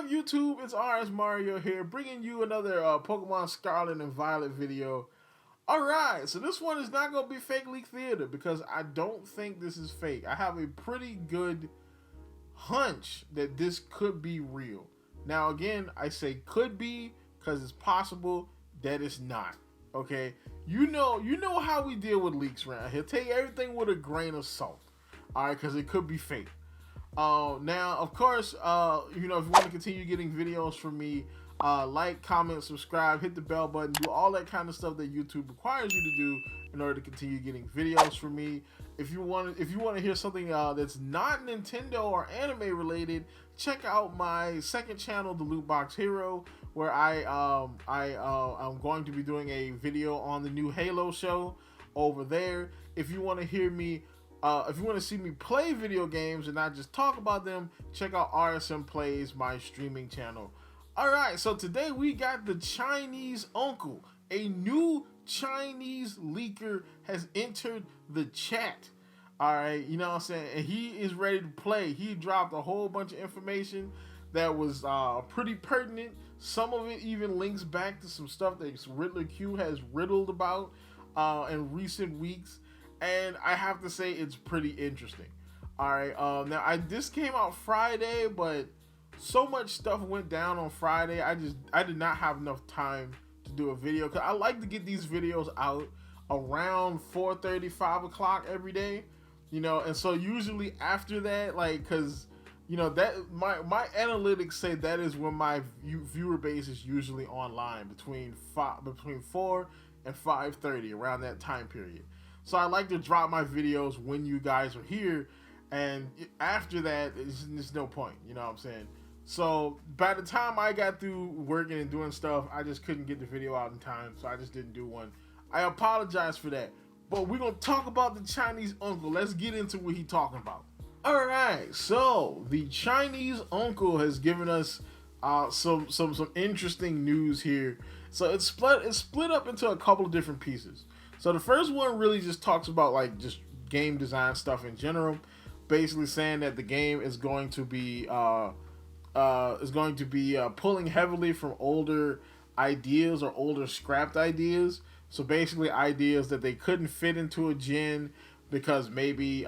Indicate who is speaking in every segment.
Speaker 1: up, YouTube? It's RSMario here, bringing you another Pokemon Scarlet and Violet video. Alright, so this one is not going to be fake leak theater because I don't think this is fake. I have a pretty good hunch that this could be real. Now, again, I say could be because it's possible that it's not. Okay, you know how we deal with leaks around here. Take everything with a grain of salt. All right, because it could be fake. Now, of course, if you want to continue getting videos from me, like, comment, subscribe, hit the bell button, do all that kind of stuff that YouTube requires you to do in order to continue getting videos from me. If you want to hear something that's not Nintendo or anime related, check out my second channel, The Loot Box Hero, where I'm going to be doing a video on the new Halo show over there. If you want to hear me. If you want to see me play video games and not just talk about them, check out RSM Plays, my streaming channel. Alright, so today we got the Chinese Uncle. A new Chinese leaker has entered the chat. Alright, you know what I'm saying? And he is ready to play. He dropped a whole bunch of information that was pretty pertinent. Some of it even links back to some stuff that Riddler Q has riddled about in recent weeks. And I have to say it's pretty interesting. Alright, now this came out Friday, but so much stuff went down on Friday. I did not have enough time to do a video. Cause I like to get these videos out around 4:30, 5 o'clock every day. And so usually after that, like, cause that my analytics say that is when my viewer base is usually online between 4 and 5:30, around that time period. So I like to drop my videos when you guys are here, and after that, there's no point, you know what I'm saying? So by the time I got through working and doing stuff, I just couldn't get the video out in time, so I just didn't do one. I apologize for that, but we're going to talk about the Chinese Uncle. Let's get into what he's talking about. Alright, so the Chinese Uncle has given us some interesting news here. So it's split up into a couple of different pieces. So the first one really just talks about like just game design stuff in general, basically saying that the game is going to be pulling heavily from older ideas or older scrapped ideas. So basically ideas that they couldn't fit into a gen because maybe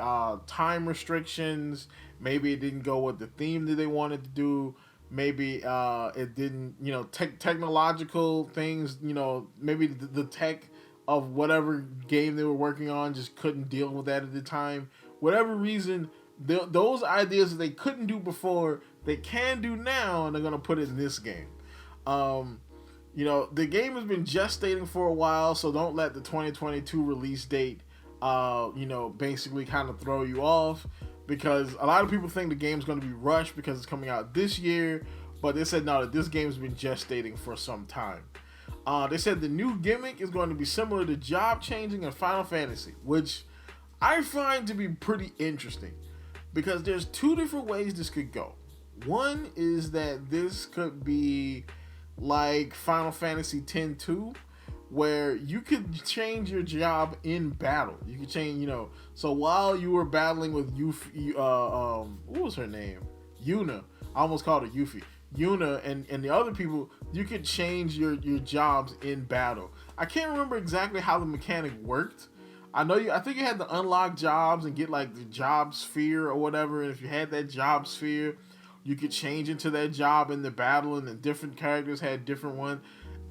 Speaker 1: time restrictions, maybe it didn't go with the theme that they wanted to do. Maybe it didn't, technological things, maybe the tech of whatever game they were working on just couldn't deal with that at the time. Whatever reason, those ideas that they couldn't do before, they can do now, and they're going to put it in this game. The game has been gestating for a while, so don't let the 2022 release date, basically kind of throw you off, because a lot of people think the game's going to be rushed because it's coming out this year, but they said no, that this game's been gestating for some time. They said the new gimmick is going to be similar to job changing in Final Fantasy, which I find to be pretty interesting because there's two different ways this could go. One is that this could be like Final Fantasy X-2, where you could change your job in battle. You could change, so while you were battling with what was her name? Yuna. I almost called her Yuffie. Yuna and the other people, you could change your jobs in battle. I can't remember exactly how the mechanic worked. I think you had to unlock jobs and get like the job sphere or whatever, and if you had that job sphere, you could change into that job in the battle, and the different characters had different ones.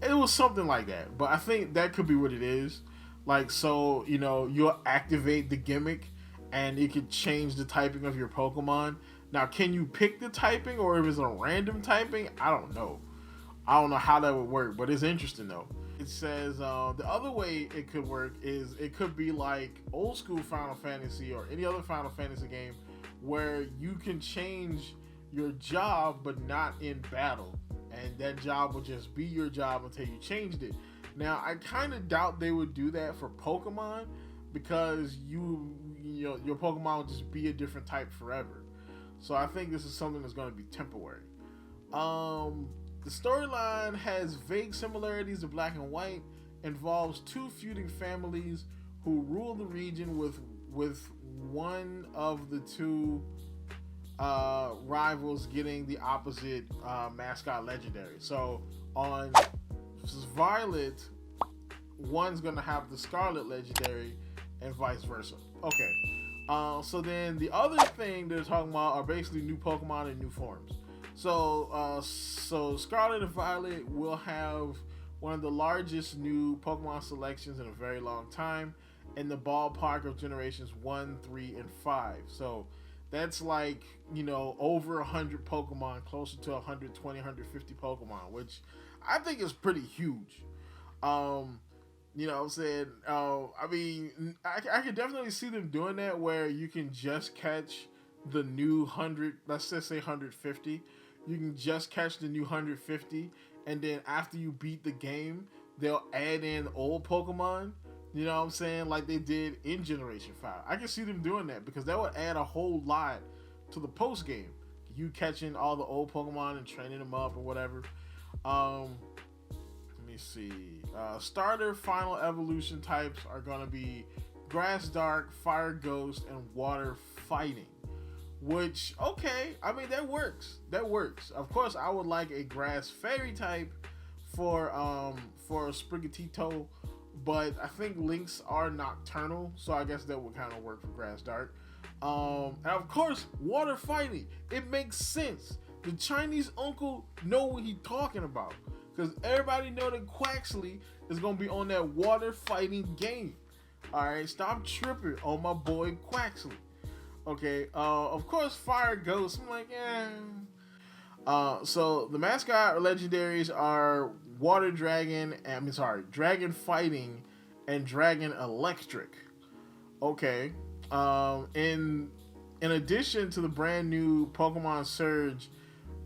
Speaker 1: It was something like that, but I think that could be what it is. Like, so, you'll activate the gimmick and it could change the typing of your Pokemon. Now, can you pick the typing, or if it's a random typing? I don't know. I don't know how that would work, but it's interesting though. It says the other way it could work is it could be like old school Final Fantasy or any other Final Fantasy game where you can change your job but not in battle, and that job will just be your job until you changed it. Now, I kind of doubt they would do that for Pokemon because your Pokemon will just be a different type forever. So I think this is something that's going to be temporary. The storyline has vague similarities to Black and White, involves two feuding families who rule the region with one of the two rivals getting the opposite mascot legendary. So on Violet, one's gonna have the Scarlet legendary, and vice versa. Okay. So then the other thing they're talking about are basically new Pokemon and new forms. So Scarlet and Violet will have one of the largest new Pokemon selections in a very long time, in the ballpark of generations 1, 3, and 5. So that's like, you know, over 100 Pokemon, closer to 120, 150 Pokemon, which I think is pretty huge. You know what I'm saying? I mean, I can definitely see them doing that, where you can just catch the new 100, let's just say 150. You can just catch the new 150, and then after you beat the game, they'll add in old Pokemon. You know what I'm saying? Like they did in Generation 5. I can see them doing that, because that would add a whole lot to the post game. You catching all the old Pokemon and training them up or whatever. Let me see. Starter final evolution types are going to be Grass Dark, Fire Ghost, and Water Fighting. Which, okay, I mean, that works. That works. Of course, I would like a Grass Fairy type for Sprigatito, but I think Lynx are nocturnal, so I guess that would kind of work for Grass Dark. And of course, Water Fighting. It makes sense. The Chinese uncle know what he's talking about, because everybody know that Quaxley is going to be on that water fighting game. Alright, stop tripping on my boy Quaxley. Okay, of course, Fire Ghost. I'm like, so the mascot legendaries are Water Dragon, Dragon Fighting, and Dragon Electric. Okay, in addition to the brand new Pokemon Surge,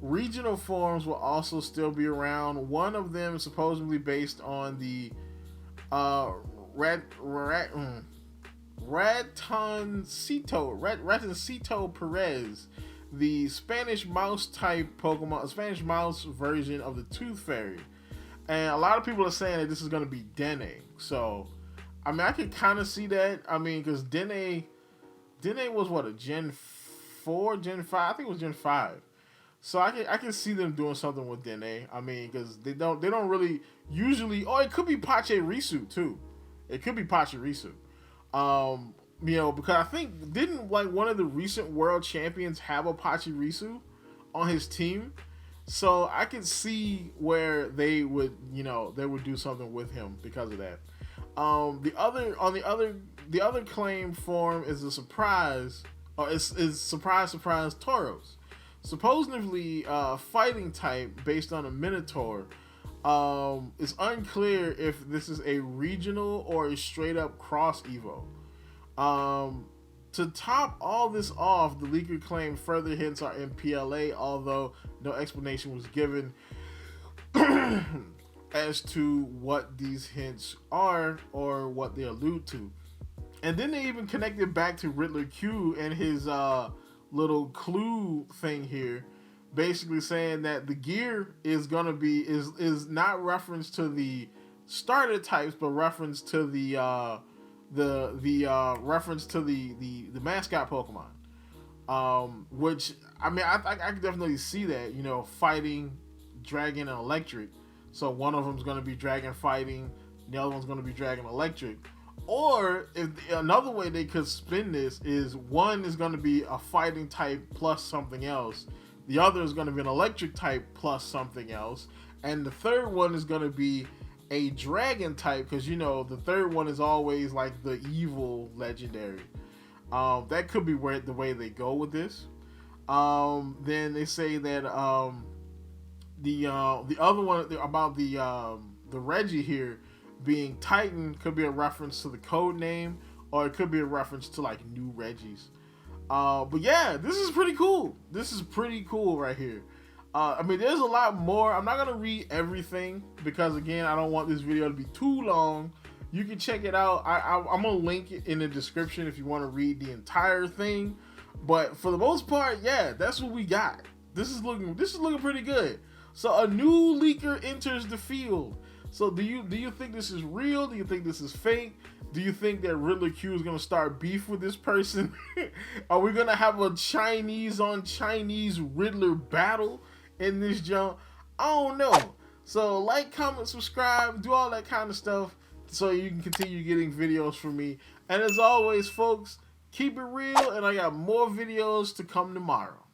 Speaker 1: regional forms will also still be around. One of them is supposedly based on the Ratoncito Perez, the Spanish mouse type Pokemon, Spanish mouse version of the Tooth Fairy. And a lot of people are saying that this is going to be Dene. So, I mean, I could kind of see that. I mean, because Dene was what, a Gen 4, Gen 5? I think it was Gen 5. So I can see them doing something with Dene. I mean, because they don't really usually. Oh, it could be Pachirisu too. It could be Pachirisu. You know, because I think, didn't like one of the recent world champions have a Pachirisu on his team? So I could see where they would, you know, they would do something with him because of that. The other claim form is a surprise, or is surprise Tauros. Supposedly fighting type based on a Minotaur. It's unclear if this is a regional or a straight up cross Evo. To top all this off, the leaker claimed further hints are in PLA, although no explanation was given as to what these hints are or what they allude to. And then they even connected back to Riddler Q and his little clue thing here, basically saying that the gear is gonna be is not reference to the starter types, but reference to the reference to the mascot Pokemon. Which I mean, I can definitely see that, you know, fighting, dragon, and electric. So one of them is going to be dragon fighting, the other one's going to be dragon electric. Or if another way they could spin this is one is going to be a fighting type plus something else, the other is going to be an electric type plus something else, and the third one is going to be a dragon type, because you know the third one is always like the evil legendary. That could be where the way they go with this. Then they say that the other one about the Reggie here being Titan could be a reference to the code name, or it could be a reference to like new Reggies. But yeah, this is pretty cool. This is pretty cool right here. I mean, there's a lot more. I'm not gonna read everything because again, I don't want this video to be too long. You can check it out. I'm gonna link it in the description if you want to read the entire thing. But for the most part, yeah, that's what we got. This is looking pretty good. So a new leaker enters the field. So do you think this is real? Do you think this is fake? Do you think that Riddler Q is gonna start beef with this person? Are we gonna have a Chinese on Chinese Riddler battle in this jump? I don't know. So like, comment, subscribe, do all that kind of stuff so you can continue getting videos from me. And as always, folks, keep it real, and I got more videos to come tomorrow.